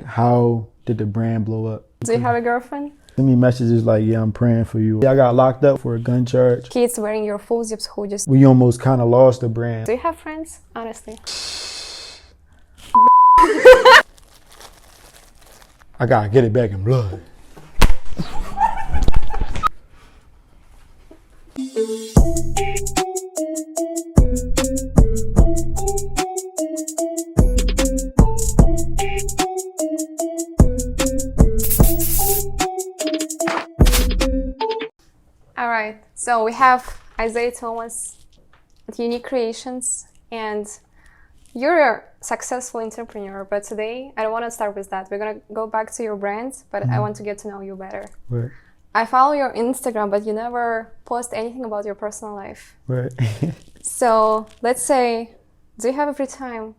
like, how did the brand blow up? Do you have a girlfriend? Send me messages like, yeah, I'm praying for you. I got locked up for a gun charge. Kids wearing your full zips hoodies. We almost kind of lost the brand. Do you have friends? Honestly. I gotta get it back in blood. All right, so we have Isaiah Thomas at Unique Creations, and you're a successful entrepreneur, but today I don't want to start with that. We're gonna go back to your brand, but I want to get to know you better. Right. I follow your Instagram, but you never post anything about your personal life. Right. So let's say, do you have a free time?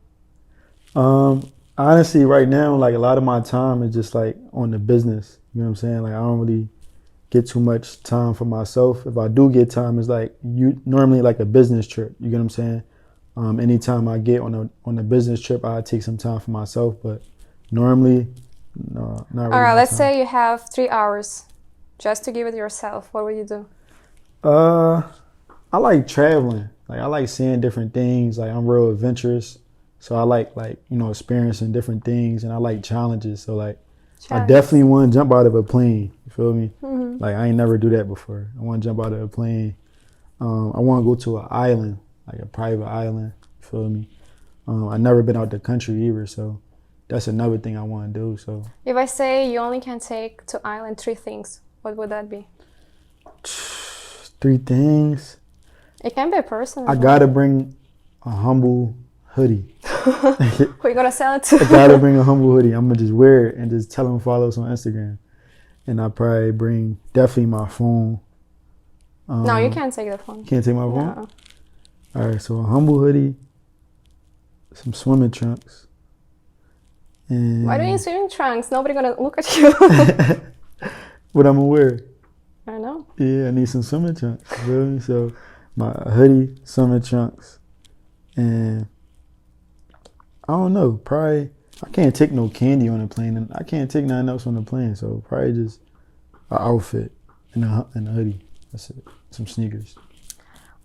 Honestly, right now, like a lot of my time is just like on the business. You know what I'm saying? Like I don't really get too much time for myself. If I do get time, it's like normally like a business trip. You get what I'm saying? Anytime I get on a business trip, I take some time for myself. But normally, no, not really. All right, let's say you have 3 hours just to give it yourself. What would you do? I like traveling. Like I like seeing different things. Like I'm real adventurous, so I like experiencing different things, and I like challenges. So like I definitely want to jump out of a plane. You feel me? Mm-hmm. Like I ain't never do that before. I want to jump out of a plane. I want to go to an island, like a private island. You feel me? I never been out the country either, so that's another thing I want to do. So if I say you only can take to island 3 things, what would that be? 3 things. It can be a person. I gotta bring a humble hoodie. Who you gonna sell it to? I gotta bring a humble hoodie. I'm gonna just wear it and just tell them follow us on Instagram. And I probably bring definitely my phone. No, you can't take the phone. Can't take my phone? No. All right, so a humble hoodie, some swimming trunks. And why do you need swimming trunks? Nobody gonna look at you. What I'm gonna wear? I don't know. Yeah, I need some swimming trunks. You feel me? So my hoodie, swimming trunks, and I don't know. Probably I can't take no candy on the plane, and I can't take nothing else on the plane. So probably just an outfit and a hoodie. That's it. Some sneakers.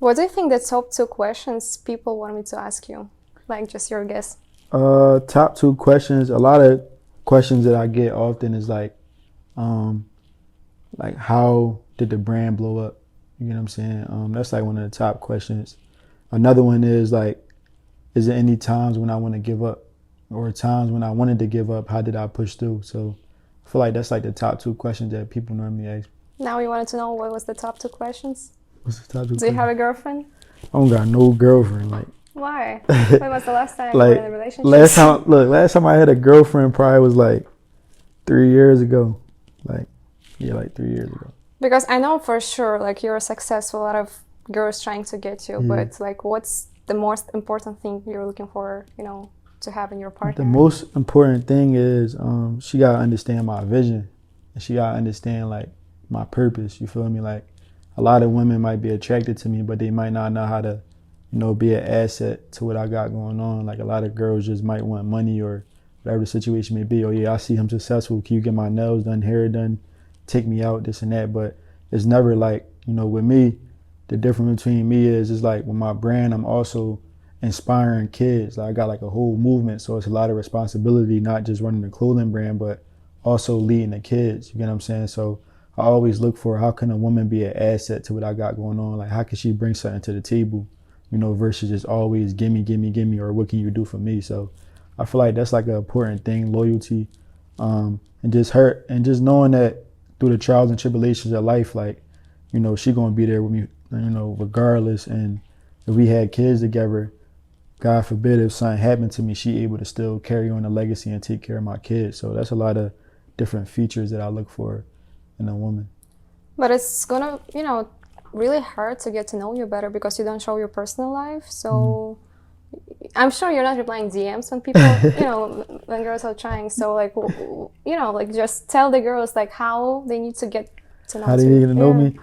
What do you think the top 2 questions people want me to ask you? Like just your guess. Top 2 questions. A lot of questions that I get often is like how did the brand blow up? You know what I'm saying? That's like one of the top questions. Another one is like, is there any times when I want to give up, or times when I wanted to give up? How did I push through? So I feel like that's like the top 2 questions that people normally ask. Now you wanted to know what was the top 2 questions? What's the top 2 Do you have a girlfriend? I don't got no girlfriend. Like why? When was the last time you were in a relationship? Last time I had a girlfriend probably was like 3 years ago. Like 3 years ago. Because I know for sure, like you're successful, a lot of girls trying to get you, but like what's the most important thing you're looking for, to have in your partner? The most important thing is she gotta understand my vision, and she gotta understand like my purpose. You feel me? Like a lot of women might be attracted to me, but they might not know how to, be an asset to what I got going on. Like a lot of girls just might want money or whatever the situation may be. Oh yeah, I see him successful. Can you get my nails done, hair done, take me out, this and that? But it's never like, with me, the difference between me is like with my brand, I'm also inspiring kids. Like I got like a whole movement, so it's a lot of responsibility, not just running the clothing brand, but also leading the kids. You get what I'm saying? So I always look for how can a woman be an asset to what I got going on? Like how can she bring something to the table, versus just always gimme, or what can you do for me? So I feel like that's like an important thing, loyalty, and just knowing that through the trials and tribulations of life, like, she gonna be there with me, regardless. And if we had kids together, God forbid if something happened to me, she able to still carry on the legacy and take care of my kids. So that's a lot of different features that I look for in a woman. But it's gonna, really hard to get to know you better because you don't show your personal life. So I'm sure you're not replying DMs when people, when girls are trying. So like, just tell the girls like how they need to get to know you. How they need to know me?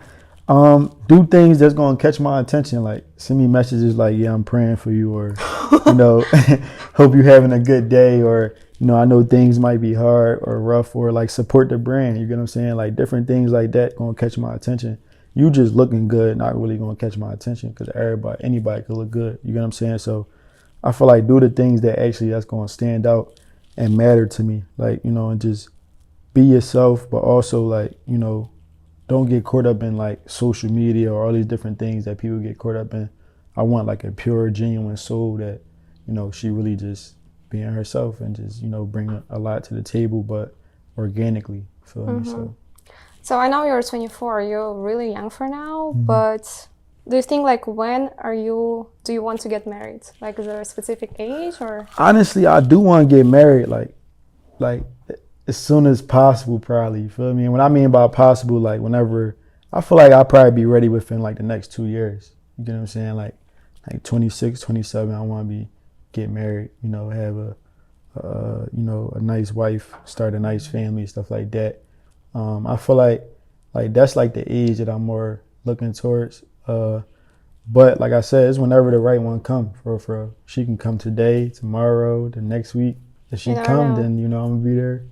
Do things that's gonna catch my attention. Like send me messages like, yeah, I'm praying for you, or hope you're having a good day, or I know things might be hard or rough, or like support the brand. You get what I'm saying? Like different things like that gonna catch my attention. You just looking good, not really gonna catch my attention because anybody could look good. You get what I'm saying? So I feel like do the things that actually that's gonna stand out and matter to me. Like, and just be yourself, but also like, don't get caught up in like social media or all these different things that people get caught up in. I want like a pure, genuine soul that, she really just being herself and just, bring a lot to the table, but organically, feel me? So I know you're 24, you're really young for now, but do you think like do you want to get married? Like is there a specific age or? Honestly, I do want to get married like as soon as possible, probably. You feel me? And what I mean by possible, like whenever, I feel like I'll probably be ready within like the next 2 years. You get what I'm saying? Like 26, 27, I want to get married, have a nice wife, start a nice family, stuff like that. I feel like that's like the age that I'm more looking towards. But like I said, it's whenever the right one come. For she can come today, tomorrow, the next week. If she come, then I'm gonna be there.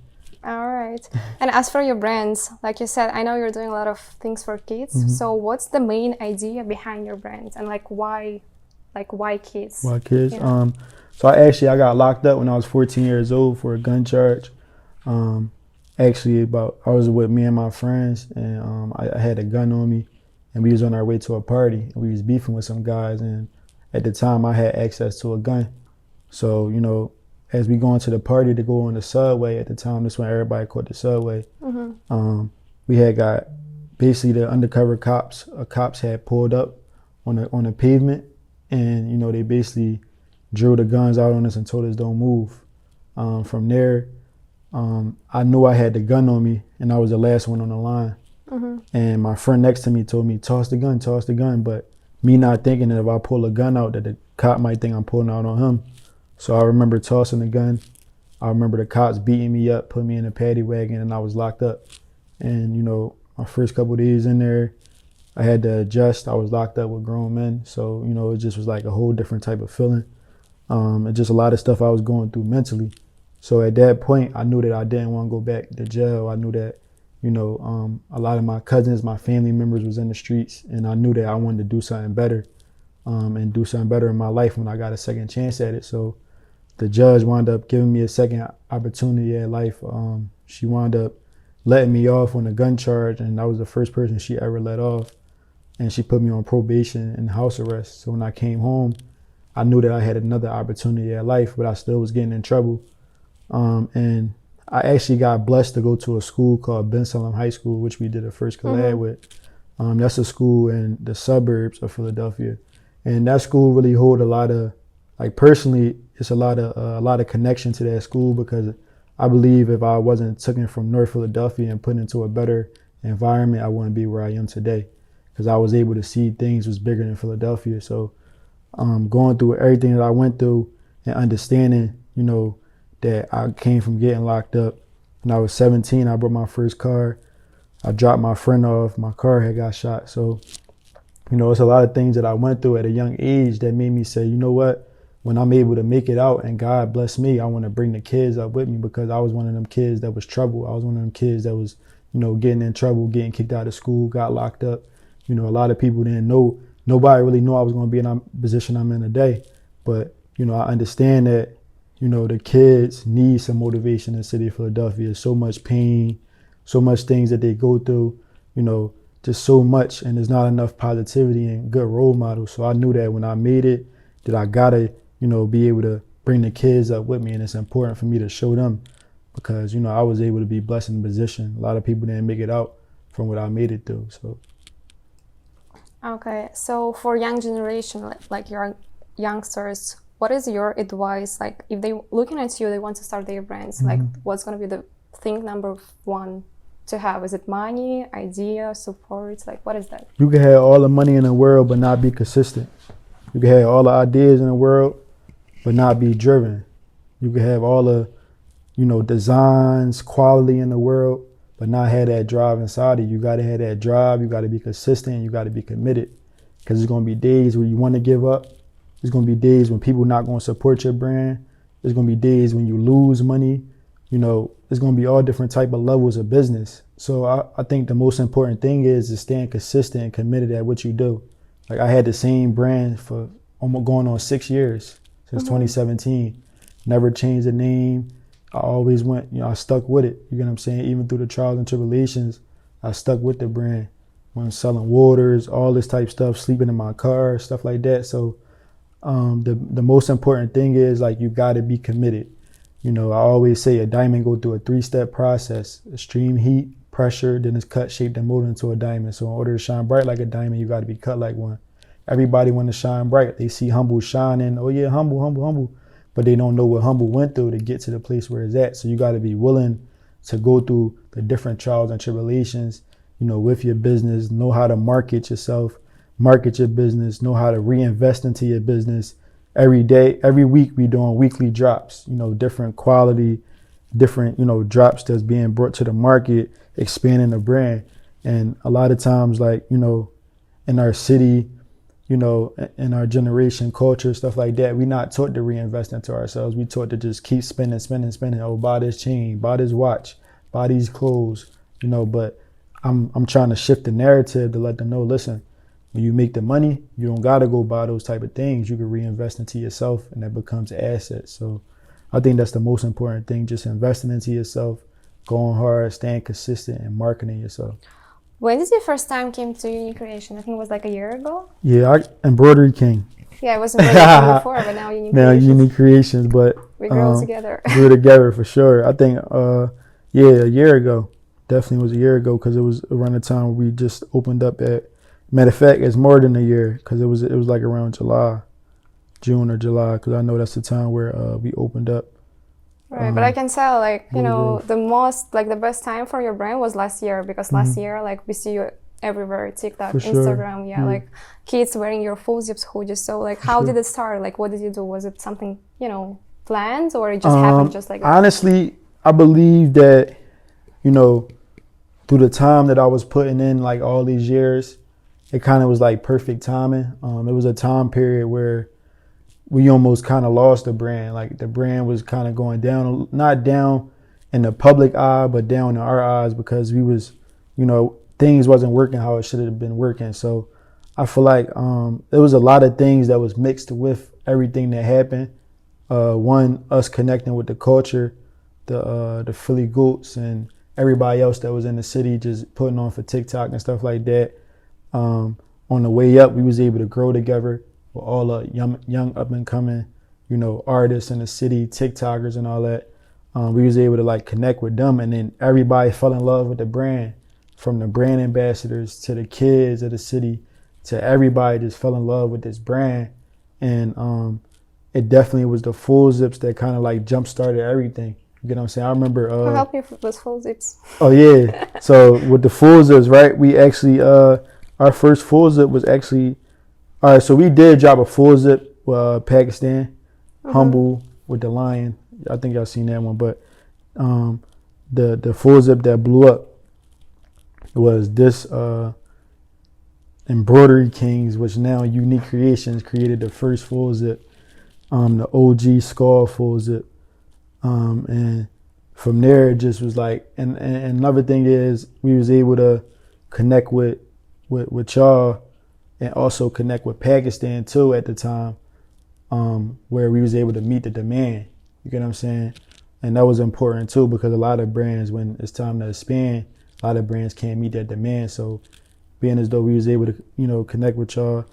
All right. And as for your brands, like you said, I know you're doing a lot of things for kids. So what's the main idea behind your brands, and like why kids? Why kids? So I got locked up when I was 14 years old for a gun charge. I was with me and my friends, and I had a gun on me, and we was on our way to a party, and we was beefing with some guys, and at the time I had access to a gun. So, as we go into the party to go on the subway at the time, that's when everybody caught the subway. We had got basically the undercover cops had pulled up on the pavement, and they basically drew the guns out on us and told us don't move. From there, I knew I had the gun on me, and I was the last one on the line. And my friend next to me told me, toss the gun. But me not thinking that if I pull a gun out, that the cop might think I'm pulling out on him. So I remember tossing the gun. I remember the cops beating me up, put me in a paddy wagon, and I was locked up. And, my first couple of days in there, I had to adjust. I was locked up with grown men. So, it just was like a whole different type of feeling. And just a lot of stuff I was going through mentally. So at that point, I knew that I didn't want to go back to jail. I knew that, a lot of my cousins, my family members was in the streets, and I knew that I wanted to do something better, and do something better in my life when I got a second chance at it. So the judge wound up giving me a second opportunity at life. She wound up letting me off on a gun charge, and I was the first person she ever let off. And she put me on probation and house arrest. So when I came home, I knew that I had another opportunity at life, but I still was getting in trouble. And I actually got blessed to go to a school called Ben Salem High School, which we did a first collab with. That's a school in the suburbs of Philadelphia. And that school really hold a lot of, like personally, it's a lot of connection to that school, because I believe if I wasn't taken from North Philadelphia and put into a better environment, I wouldn't be where I am today, because I was able to see things was bigger than Philadelphia. So going through everything that I went through and understanding, that I came from getting locked up. When I was 17, I bought my first car. I dropped my friend off. My car had got shot. So, it's a lot of things that I went through at a young age that made me say, you know what? When I'm able to make it out and God bless me, I want to bring the kids up with me, because I was one of them kids that was trouble. I was one of them kids that was, getting in trouble, getting kicked out of school, got locked up. A lot of people didn't know. Nobody really knew I was going to be in the position I'm in today. But, I understand that, the kids need some motivation in the city of Philadelphia. So much pain, so much things that they go through, just so much. And there's not enough positivity and good role models. So I knew that when I made it, that I got to, be able to bring the kids up with me. And it's important for me to show them, because, I was able to be blessed in the position. A lot of people didn't make it out from what I made it through. So. Okay. So for young generation, like your youngsters, what is your advice? Like if they looking at you, they want to start their brands, like what's going to be the thing number one to have? Is it money, idea, support? Like what is that? You can have all the money in the world, but not be consistent. You can have all the ideas in the world, but not be driven. You can have all the, designs, quality in the world, but not have that drive inside of you. You got to have that drive. You got to be consistent. You got to be committed, because there's going to be days where you want to give up. There's going to be days when people not going to support your brand. There's gonna be days when you lose money. You know, it's gonna be all different type of levels of business. So I think the most important thing is staying consistent and committed at what you do. Like I had the same brand for almost going on 6 years since 2017. Never changed the name. I always went, I stuck with it. You get what I'm saying? Even through the trials and tribulations, I stuck with the brand. When selling waters, all this type stuff, sleeping in my car, stuff like that. So the most important thing is like you got to be committed. You know, I always say a diamond go through a 3-step process: extreme heat, pressure, then it's cut, shaped, and molded into a diamond. So in order to shine bright like a diamond, you got to be cut like one. Everybody want to shine bright. They see Humble shining. Oh yeah, humble, humble, humble. But they don't know what Humble went through to get to the place where it's at. So you got to be willing to go through the different trials and tribulations, you know, with your business, know how to market yourself, market your business, know how to reinvest into your business. Every day, every week, we doing weekly drops, you know, different quality, different, you know, drops that's being brought to the market, expanding the brand. And a lot of times, like, you know, in our city, you know, in our generation, culture, stuff like that, we not taught to reinvest into ourselves. We taught to just keep spending, spending, spending. Oh, buy this chain, buy this watch, buy these clothes, you know. But I'm trying to shift the narrative to let them know, listen, when you make the money, you don't gotta go buy those type of things. You can reinvest into yourself, and that becomes assets. So I think that's the most important thing: just investing into yourself, going hard, staying consistent, and marketing yourself. When did you first time came to Unique Creation? I think it was like a year ago. Yeah, Embroidery King. Yeah, I was Embroidery King before, but now Unique Now Creations. Unique Creations, but We grow together. grew together for sure. I think, yeah, a year ago. Definitely was a year ago because it was around the time we just opened up at. Matter of fact, it's more than a year because it was like around July, June or July, because I know that's the time where we opened up. Right, but I can tell, like, you know, growth. the most, like, the best time for your brand was last year, because last year, like, we see you everywhere, TikTok, For sure. Instagram, yeah, like, kids wearing your full zips hoodies. So, like, how did it start? Like, what did you do? Was it something, you know, planned, or it just happened just like that? Honestly, I believe that, you know, through the time that I was putting in, like, all these years, it kind of was like perfect timing. It was a time period where we almost kind of lost the brand. Like the brand was kind of going down, not down in the public eye, but down in our eyes because we was, you know, things wasn't working how it should have been working. So I feel like there was a lot of things that was mixed with everything that happened. One, us connecting with the culture, the Philly Goats and everybody else that was in the city just putting on for TikTok and stuff like that. On the way up, we was able to grow together with all the young up and coming, you know, artists in the city, TikTokers and all that. We was able to like connect with them, and then everybody fell in love with the brand, from the brand ambassadors to the kids of the city to everybody just fell in love with this brand. And it definitely was the full zips that kind of like jump started everything. You get what I'm saying? I remember. I'll help you with full zips. Oh yeah. So with the full zips, right? We actually our first full zip was actually, all right, so we did drop a full zip Pakistan, Humble with the lion. I think y'all seen that one, but the full zip that blew up was this Embroidery Kings, which now Unique Creations created the first full zip, the OG Skull full zip. And from there it just was like, and another thing is we was able to connect with y'all and also connect with Pakistan too at the time, where we was able to meet the demand. You get what I'm saying? And that was important too, because a lot of brands, when it's time to expand, a lot of brands can't meet that demand. So being as though we was able to, you know, connect with y'all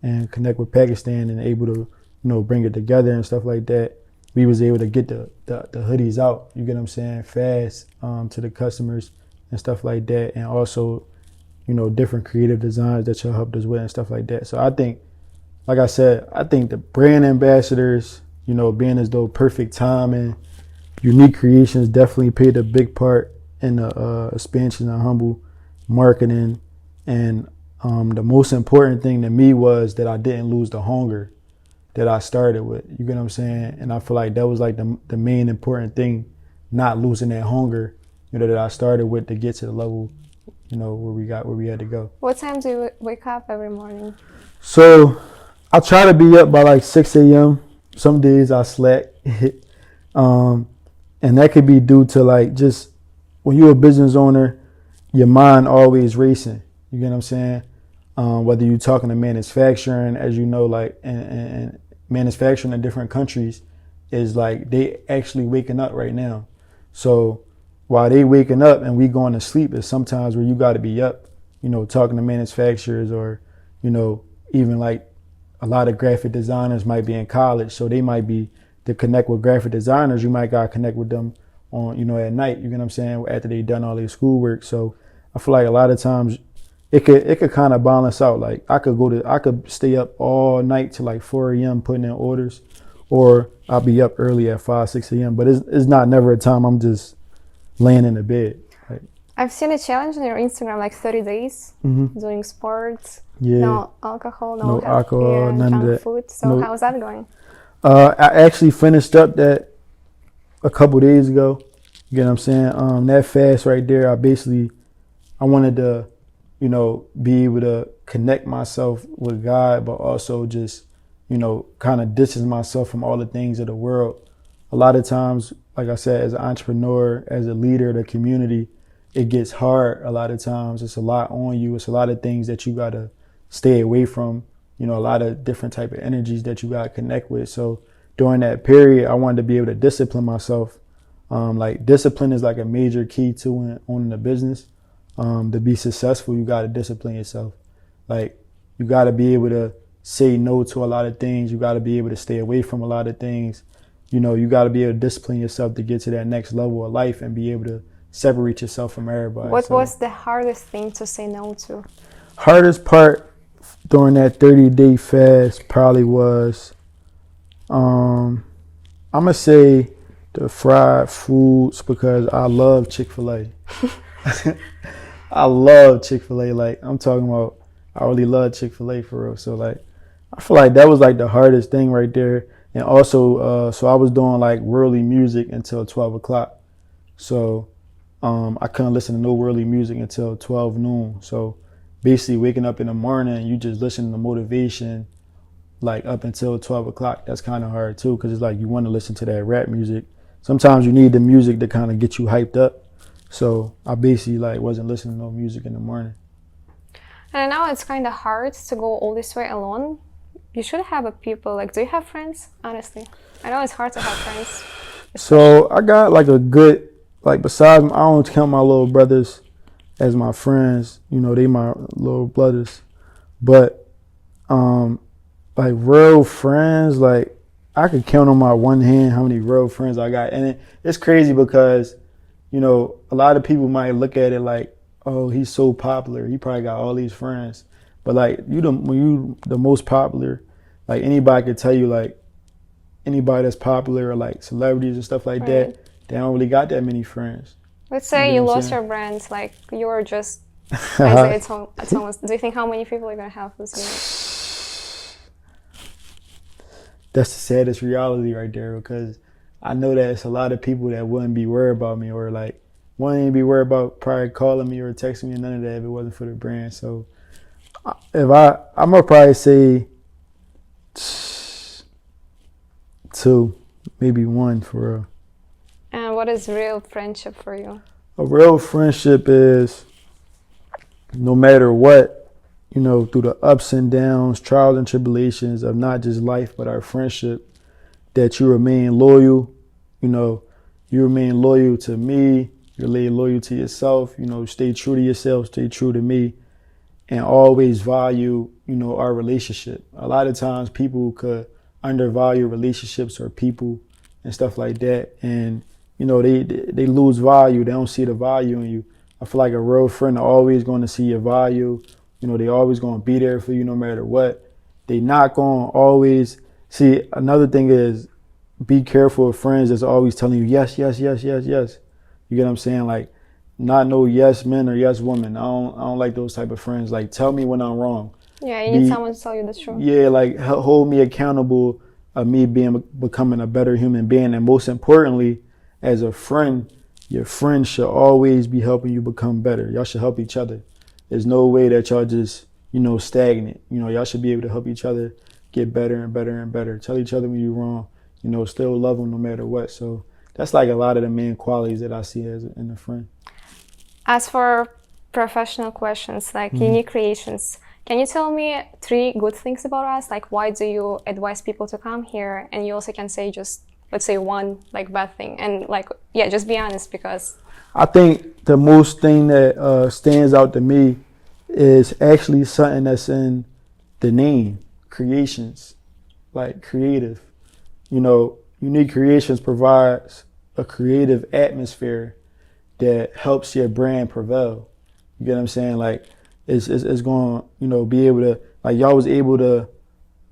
and connect with Pakistan and able to, you know, bring it together and stuff like that, we was able to get the hoodies out, you get what I'm saying, fast to the customers and stuff like that. And also, you know, different creative designs that y'all helped us with and stuff like that. So I think, like I said, I think the brand ambassadors, you know, being as though perfect timing, Unique Creations definitely played a big part in the expansion of Humble marketing. And the most important thing to me was that I didn't lose the hunger that I started with. You get what I'm saying? And I feel like that was like the main important thing, not losing that hunger, you know, that I started with to get to the level, you know, where we had to go. What time do you wake up every morning? So I try to be up by like 6 a.m. Some days I slack, um, and that could be due to like just when you're a business owner, your mind always racing. You get what I'm saying? Whether you're talking to manufacturing, as you know, like and manufacturing in different countries is like they actually waking up right now. So while they waking up and we going to sleep, is sometimes where you got to be up, talking to manufacturers or, even like a lot of graphic designers might be in college, so they might be to connect with graphic designers. You might gotta connect with them on, at night. You get what I'm saying? After they done all their schoolwork. So I feel like a lot of times it could kind of balance out. Like I could stay up all night till like 4 a.m. putting in orders, or I'll be up early at 5, 6 a.m. But it's not never a time I'm just laying in the bed. Like, I've seen a challenge on your Instagram, like 30 days doing sports, yeah, no alcohol, no alcohol, yeah, none of junk that. food. So No. how's that going? I actually finished up that a couple days ago. You get what I'm saying? That fast right there, I wanted to, be able to connect myself with God, but also just, kind of distance myself from all the things of the world. A lot of times, like I said, as an entrepreneur, as a leader of the community, it gets hard. A lot of times it's a lot on you. It's a lot of things that you got to stay away from, a lot of different type of energies that you got to connect with. So during that period, I wanted to be able to discipline myself. Like discipline is like a major key to owning a business. To be successful, you got to discipline yourself. Like you got to be able to say no to a lot of things. You got to be able to stay away from a lot of things. You got to be able to discipline yourself to get to that next level of life and be able to separate yourself from everybody. What was the hardest thing to say no to? Hardest part during that 30-day fast probably was, I'm gonna say the fried foods, because I love Chick-fil-A. I love Chick-fil-A. Like I'm talking about, I really love Chick-fil-A for real. So like, I feel like that was like the hardest thing right there. And also, so I was doing like worldly music until 12 o'clock. So I couldn't listen to no worldly music until 12 noon. So basically waking up in the morning, you just listen to motivation like up until 12 o'clock. That's kind of hard too, because it's like you want to listen to that rap music. Sometimes you need the music to kind of get you hyped up. So I basically like wasn't listening to no music in the morning. And I know it's kind of hard to go all this way alone. You should have a people. Like, do you have friends? Honestly, I know it's hard to have friends. So I got like a good, like besides, I don't count my little brothers as my friends. They my little brothers. But like real friends, like I could count on my one hand how many real friends I got. And it's crazy because, a lot of people might look at it like, oh, he's so popular. He probably got all these friends. But like when you the most popular, like anybody could tell you, like anybody that's popular or like celebrities and stuff like that, they don't really got that many friends. Let's say you lost your brands, like you're just, I say it's almost, do you think how many people you're gonna have this year? That's the saddest reality right there, because I know that it's a lot of people that wouldn't be worried about me, or like wouldn't be worried about probably calling me or texting me, none of that if it wasn't for the brand. So I'm gonna probably say 2, maybe 1 for real. And what is real friendship for you? A real friendship is no matter what, through the ups and downs, trials and tribulations of not just life, but our friendship, that you remain loyal. You remain loyal to me. You remain loyal to yourself. Stay true to yourself. Stay true to me, and always value, our relationship. A lot of times people could undervalue relationships or people and stuff like that, and they lose value. They don't see the value in you. I feel like a real friend are always going to see your value. They always going to be there for you no matter what. They not going to always see. Another thing is, be careful of friends that's always telling you yes, yes, yes, yes, yes. You get what I'm saying? Like, not no yes men or yes women. I don't like those type of friends. Like, tell me when I'm wrong. Yeah, you need someone to tell you the truth. Yeah, like hold me accountable of me becoming a better human being. And most importantly, as a friend, your friend should always be helping you become better. Y'all should help each other. There's no way that y'all just, stagnant. Y'all should be able to help each other get better and better and better. Tell each other when you're wrong. you know, still love them no matter what. So that's like a lot of the main qualities that I see as in a friend. As for professional questions, like unique creations, can you tell me 3 good things about us? Like, why do you advise people to come here? And you also can say just, let's say, 1 like bad thing. And like, yeah, just be honest, because I think the most thing that stands out to me is actually something that's in the name, creations, like creative. You know, Unique Creations provides a creative atmosphere that helps your brand prevail. You get what I'm saying? Like, it's going to, you know, be able to, like, y'all was able to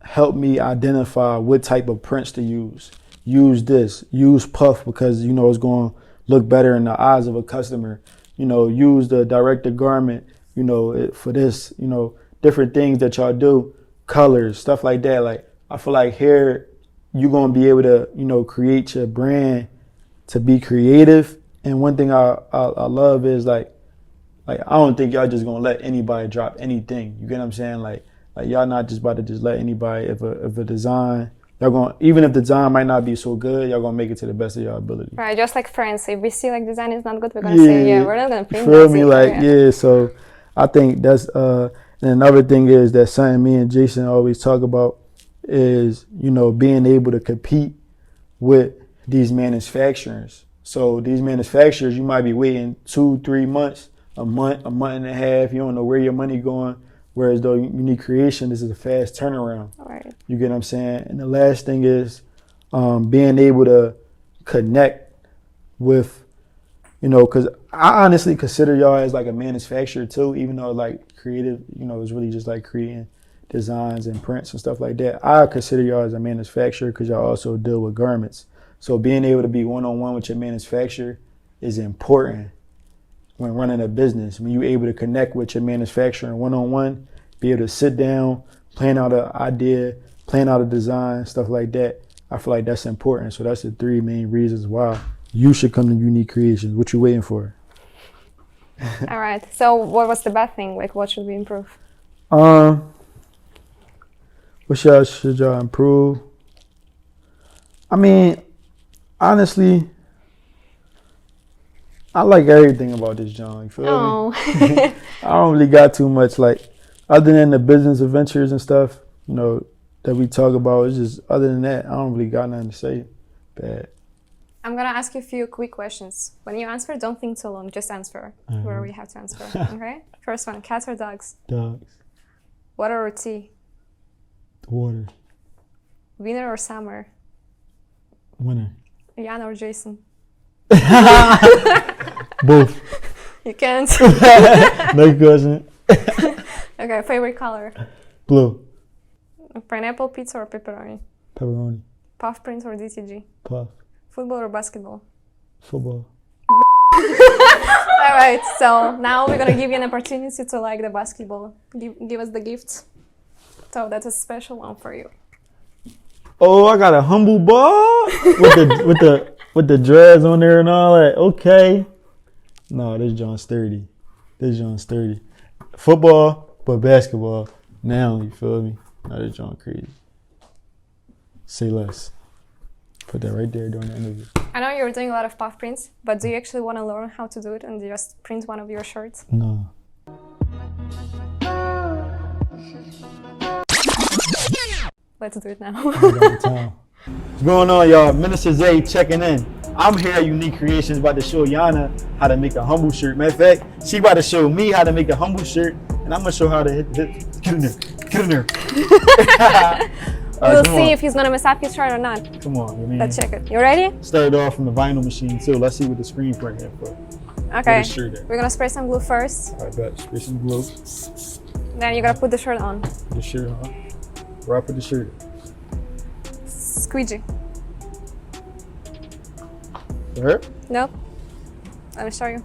help me identify what type of prints to use. Use this, use puff because, you know, it's going to look better in the eyes of a customer. You know, use the directed garment, you know, for this, you know, different things that y'all do, colors, stuff like that. Like, I feel like here you're going to be able to, you know, create your brand to be creative. And one thing I love is like I don't think y'all just gonna let anybody drop anything. You get what I'm saying? Like y'all not just about to just let anybody, if a design, y'all gonna, even if the design might not be so good, y'all gonna make it to the best of your ability. right, just like friends, if we see like design is not good, we're gonna say, yeah, we're not gonna print feel that. me? Like, yeah, so I think that's and another thing is that something me and Jason always talk about is, you know, being able to compete with these manufacturers. So these manufacturers, you might be waiting 2-3 months, a month and a half. You don't know where your money going. Whereas though Unique Creation, this is a fast turnaround. Right. You get what I'm saying? And the last thing is being able to connect with, you know, because I honestly consider y'all as like a manufacturer too, even though like creative, you know, it's really just like creating designs and prints and stuff like that. I consider y'all as a manufacturer because y'all also deal with garments. So being able to be one-on-one with your manufacturer is important when running a business. When you're able to connect with your manufacturer one-on-one, be able to sit down, plan out an idea, plan out a design, stuff like that, I feel like that's important. So that's the 3 main reasons why you should come to Unique Creations. What you waiting for? All right. So what was the bad thing? Like, what should we improve? What should y'all improve? I mean, honestly, I like everything about this John. You feel me? I don't really got too much, like, other than the business adventures and stuff, you know, that we talk about. It's just, other than that, I don't really got nothing to say bad. I'm gonna ask you a few quick questions. When you answer, don't think too long. Just answer where we have to answer. Okay. First one: cats or dogs? Dogs. Water or tea? Water. Winter or summer? Winter. Jan or Jason? Both. You can't. No question. Okay. Favorite color? Blue. Pineapple pizza or pepperoni? Pepperoni. Puff prints or DTG? Puff. Football or basketball? Football. All right, so now we're gonna give you an opportunity to like the basketball. Give us the gift. So that's a special one for you. Oh, I got a humble ball with the dreads on there and all that. Okay. No, this John's 30. This John's 30. Football, but basketball. Now, you feel me? No, this John crazy. Say less. Put that right there during the interview. I know you're doing a lot of puff prints, but do you actually want to learn how to do it and just print one of your shirts? No. Let's do it now. What's going on, y'all? Minister Zay checking in. I'm here at Unique Creations, about to show Yana how to make a humble shirt. Matter of fact, she about to show me how to make a humble shirt, and I'm gonna show her how to hit. Get in there. Get in there. We'll see if he's gonna mess up his shirt or not. Come on, you mean? Let's check it. You ready? Started off from the vinyl machine too. Let's see what the screen print here for. Okay. We're gonna spray some glue first. All right, bet. Spray some glue. Then you gotta put the shirt on. Put the shirt on. Where I put the shirt? Squeegee. Where? Nope. Let me show you.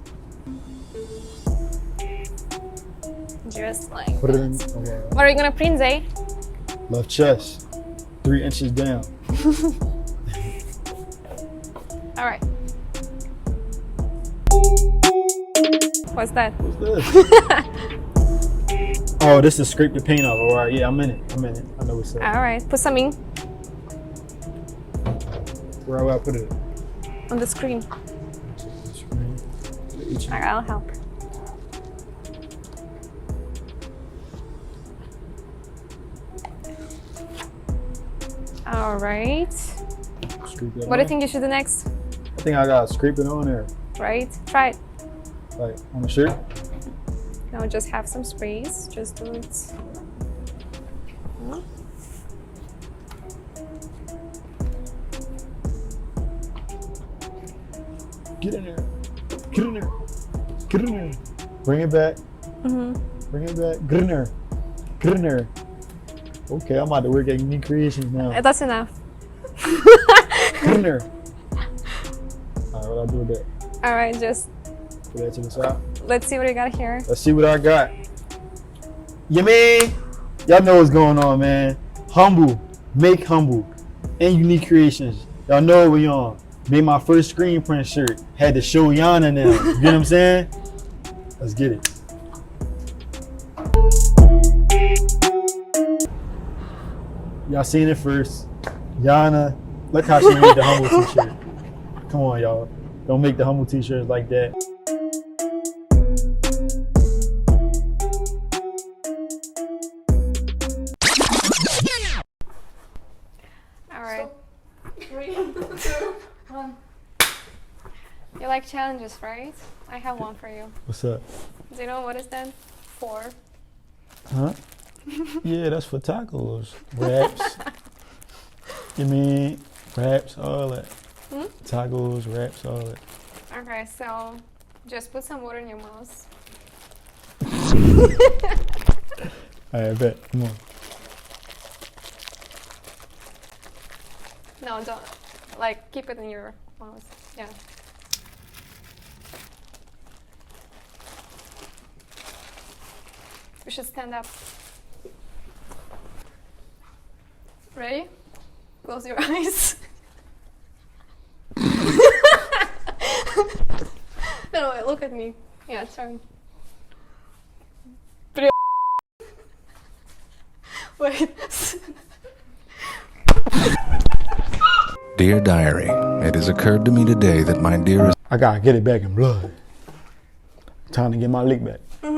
Just like Put it in. What are you gonna print, Zay? Left chest. 3 inches down. All right. What's that? What's this? Oh, this is scrape the paint off. All right, yeah, I'm in it. I know what's up. All right, put some ink. Where do I put it? On the screen. I'll help. All right. What do you think you should do next? I think I gotta scrape it on there. Right? Try it. Like on the shirt? No, just have some sprays. Just do it. Get in there. Get in there. Get in there. Bring it back. Bring it back. Get in there. Get in there. Okay, I'm about to work at Unique Creations now. That's enough. Get in there. Alright, what I do with that? Alright, just Put that to the side. let's see what we got here. Let's see what I got. You mean? Y'all know what's going on, man. Humble. Make humble. And Unique Creations. Y'all know what we on. Made my first screen print shirt. Had to show Yana now. You get what I'm saying? Let's get it. Y'all seen it first. Yana, look how she made the humble t-shirt. Come on, y'all. Don't make the humble t-shirts like that. All right. 3, 2, 1. You like challenges, right? I have one for you. What's up? Do you know what is that? 4. Huh? Yeah, that's for tacos. Wraps. You mean wraps, all that. Tacos, wraps, all that. Okay, so just put some water in your mouth. Alright, bet. Come on. No, don't. Like, keep it in your mouth. Yeah. You should stand up. Ready? Close your eyes. No, wait, look at me. Yeah, turn. Wait. Dear Diary, it has occurred to me today that my dearest... I gotta get it back in blood. Time to get my lick back. Put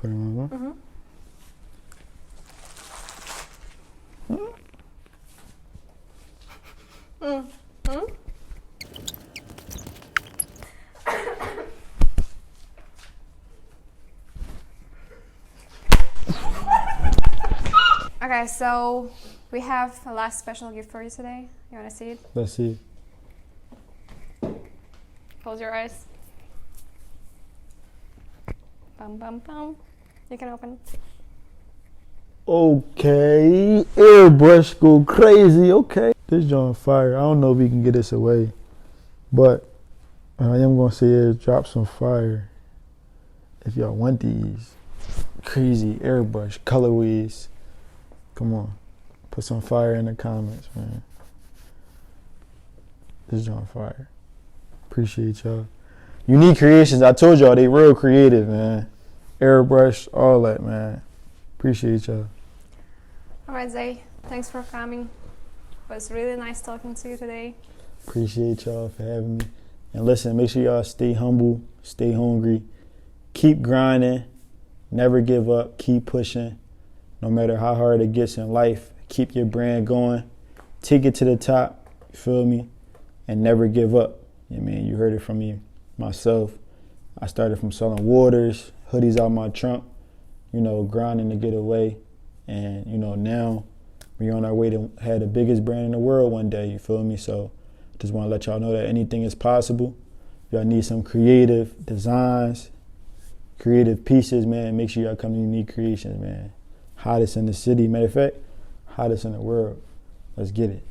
it on. Okay, so we have a last special gift for you today. You want to see it? Let's see. Close your eyes. Bum, bum, bum. You can open. Okay, airbrush go crazy. Okay, this joint fire. I don't know if we can get this away, but I am gonna say is drop some fire. If y'all want these crazy airbrush colorways, come on, put some fire in the comments, man. This joint fire. Appreciate y'all. Unique Creations. I told y'all they real creative, man. Airbrush, all that, man. Appreciate y'all. All right, Zay. Thanks for coming. It was really nice talking to you today. Appreciate y'all for having me. And listen, make sure y'all stay humble, stay hungry, keep grinding, never give up, keep pushing. No matter how hard it gets in life, keep your brand going, take it to the top, you feel me? And never give up. I mean, you heard it from me, myself. I started from selling waters, hoodies out my trunk, you know, grinding to get away. And, you know, now we're on our way to have the biggest brand in the world one day, you feel me? So just want to let y'all know that anything is possible. If y'all need some creative designs, creative pieces, man, make sure y'all come to Unique Creations, man. Hottest in the city. Matter of fact, hottest in the world. Let's get it.